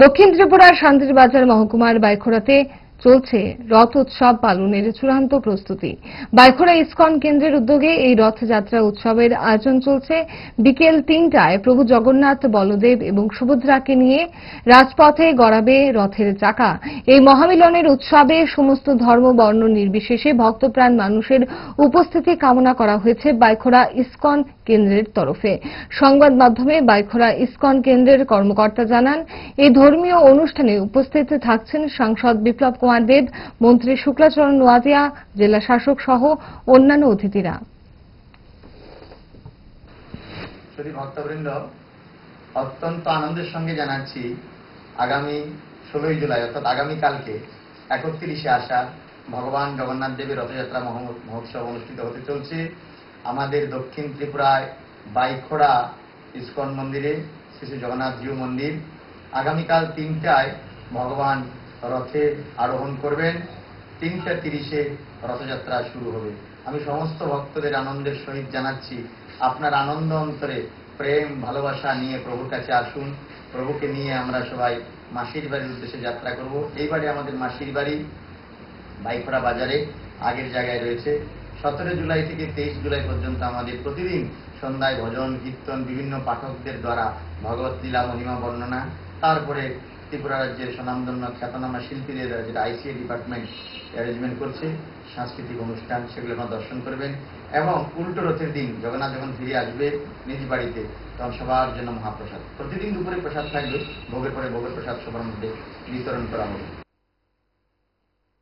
দক্ষিণ ত্রিপুরার শান্তিরবাজার মহকুমার বাইখোড়াতে চলছে রথ উৎসব পালনের চূড়ান্ত প্রস্তুতি। বাইখোড়া ইসকন কেন্দ্রের উদ্যোগে এই রথযাত্রা উৎসবের আয়োজন চলছে। বিকেল ৩টায় প্রভু জগন্নাথ, বলদেব এবং সুভদ্রাকে নিয়ে রাজপথে গড়াবে রথের চাকা। এই মহামিলনের উৎসবে সমস্ত ধর্ম বর্ণ নির্বিশেষে ভক্তপ্রাণ মানুষের উপস্থিতি কামনা করা হয়েছে বাইখোড়া ইসকন কেন্দ্রের তরফে। সংবাদ মাধ্যমে বাইখোড়া ইসকন কেন্দ্রের কর্মকর্তা জানান, এই ধর্মীয় অনুষ্ঠানে উপস্থিত থাকছেন সাংসদ বিপ্লব কুমার দেব, মন্ত্রী শুক্লাচরণ নোয়াদিয়া, জেলা শাসক সহ অন্যান্য অতিথিরা। ভক্তবৃন্দ, অত্যন্ত আনন্দের সঙ্গে জানাচ্ছি আগামী 16ই জুলাই অর্থাৎ আগামীকালকে 31শে আষাঢ় ভগবান জগন্নাথ দেবের রথযাত্রা মহোৎসব অনুষ্ঠিত হতে চলছে আমাদের দক্ষিণ ত্রিপুরায় বাইখোড়া ইসকন মন্দিরে, শ্রী জগন্নাথ জিউ মন্দির। আগামীকাল 3টায় ভগবান রথে আরোহণ করবেন, 3:30-এ রথযাত্রা শুরু হবে। আমি সমস্ত ভক্তদের আনন্দের সহিত জানাচ্ছি, আপনার আনন্দ অন্তরে প্রেম ভালোবাসা নিয়ে প্রভুর কাছে আসুন। প্রভুকে নিয়ে আমরা সবাই মাসির বাড়ির উদ্দেশ্যে যাত্রা করব। এইবারে আমাদের মাসির বাড়ি বাইখোড়া বাজারে আগের জায়গায় রয়েছে। 17 জুলাই থেকে 23 জুলাই পর্যন্ত আমাদের প্রতিদিন সন্ধ্যায় ভজন কীর্তন, বিভিন্ন পাঠকদের দ্বারা ভগবত লীলা মহিমা বর্ণনা, তারপরে ত্রিপুরা রাজ্যের স্বনামধন্য খ্যাতনামা শিল্পীদের দ্বারা যেটা আইসিএ ডিপার্টমেন্ট অ্যারেঞ্জমেন্ট করছে সাংস্কৃতিক অনুষ্ঠান, সেগুলো আপনারা দর্শন করবেন। এবং উল্টো রথের দিন জগন্নাথ যখন ফিরে আসবে নিজ বাড়িতে, তখন সবার জন্য মহাপ্রসাদ, প্রতিদিন দুপুরে প্রসাদ থাকবে, ভোগের পরে ভোগের প্রসাদ সবার মধ্যে বিতরণ করা হবে।